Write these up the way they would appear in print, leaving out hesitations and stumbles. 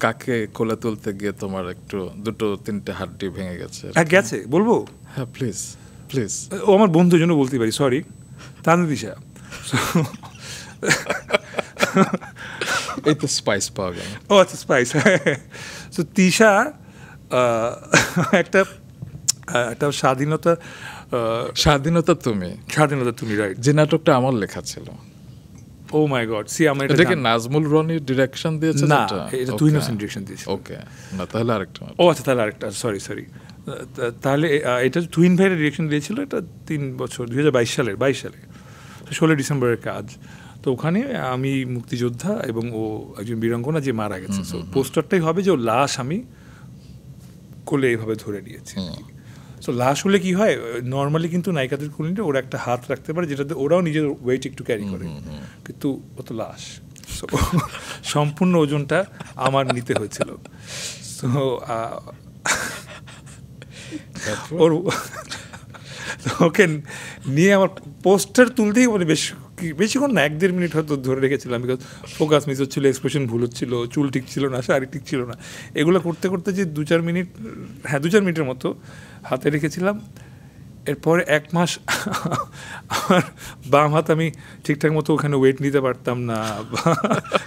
কাকে কোলে তুলতে গিয়ে তোমার একটু দুটো তিনটে হাড্ডি ভেঙে গেছে? গেছে বলবো? হ্যাঁ প্লিজ প্লিজ। ও আমার বন্ধুর জন্য বলতে পারি, সরি। তানদিশা এই তো স্পাইস পাওয়া গেল। ও আচ্ছা, স্পাইস। তো তিশা একটা স্বাধীনতা তুমি রাইট, যে নাটকটা আমার লেখা ছিল। ও মাই গড, সি আমার এটা কি নাজমুল রনি ডিরেকশন দিয়েছে? না, এটা তুহিন হোসেন ডিরেকশন দিয়েছে। ওকে, না তাহলে আরেকটা। ও আচ্ছা, তাহলে আরেকটা, সরি। তাহলে এটা তুহিন ভাইয়ের ডিরেকশন দিয়েছিল। এটা 3 বছর, 2022 সালে 16 ডিসেম্বরের কাজ। তো ওখানে আমি মুক্তিযোদ্ধা এবং ও একজন বীরাঙ্গনা যে মারা গেছে। সো পোস্টারটাই হবে যে ও লাশ আমি কোলে এইভাবে ধরে নিয়েছি। সো লাশ হলে কি হয়, নর্মালি কিন্তু নায়িকাদের কোলে ওরা একটা হাত রাখতে পারে, যেটাতে ওরাও নিজের ওয়েট একটু ক্যারি করে, কিন্তু ও তো লাশ। সো সম্পূর্ণ ওজনটা আমার নিতে হয়েছিল। সো ওর ওকে নিয়ে আমার পোস্টার তুলতেই মানে বেশিক্ষণ না, 1-1.5 মিনিট হয়তো ধরে রেখেছিলাম, বিকজ ফোকাস মিস হচ্ছিলো, এক্সপ্রেশন ভুল হচ্ছিলো, চুল ঠিক ছিল না, শাড়ি ঠিক ছিল না। এগুলো করতে করতে যে 2-4 মিনিট, হ্যাঁ 2-4 মিনিটের মতো হাতে রেখেছিলাম। এরপরে 1 মাস আমার বাম হাত আমি ঠিকঠাক মতো ওখানে ওয়েট নিতে পারতাম না,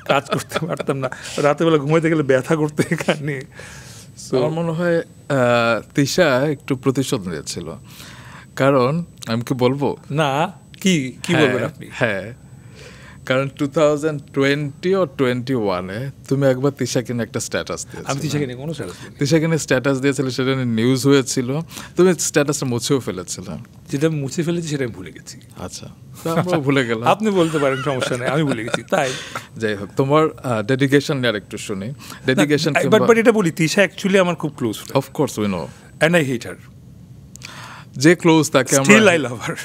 কাজ করতে পারতাম না, রাতেবেলা ঘুমাইতে গেলে ব্যথা করতে এখানে। আমার মনে হয় তিশা একটু প্রতিশোধ নিয়েছিল, কারণ আমি কি বলবো না, কি বলবেন আপনি? হ্যাঁ, কারণ 2020 or 21-এ তুমি একবার তিশাকে নিয়ে একটা স্ট্যাটাস দিয়েছিলে। আমি তিশাকে নিয়ে কোনো স্ট্যাটাস দিইনি। তিশাকে নিয়ে স্ট্যাটাস দিয়েছিলে, সেটা নিয়ে নিউজ হয়েছিল। তুমি স্ট্যাটাসটা মুছেও ফেলেছিলে। যেটা মুছে ফেলেছি সেটা আমি ভুলে গেছি। আচ্ছা, আমরা ভুলে গেলাম। আপনি বলতে পারেন, সমস্যা নেই, আমি ভুলে গেছি। তাই যাই হোক, তোমার ডেডিকেশন নিয়ে একটু শুনি। ডেডিকেশন, বাট এটা বলি, তিশা অ্যাকচুয়ালি আমার খুব close friend. Of course we know, and I hate her. যে ক্লোজ তাকে আমরা, স্টিল আই লাভ হার।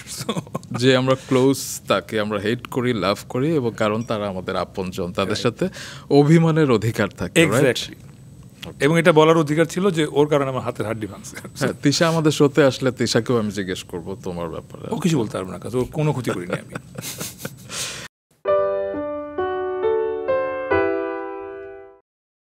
যে আমরা ক্লোজ তাকে আমরা হেট করি, লাভ করি, এবং কারণ তারা আমাদের আপনজন, তাদের সাথে অভিমানের অধিকার থাকে। এক্স্যাক্টলি। এবং এটা বলার অধিকার ছিল যে ওর কারণে আমার হাতের হাড্ডি ভাঙছে। হ্যাঁ, তিশা আমাদের শোতে আসলে তিশাকেও আমি জিজ্ঞেস করবো তোমার ব্যাপারে। ও কিছু বলতে পারবো না, কারণ ওর কোনো ক্ষতি করিনি আমি।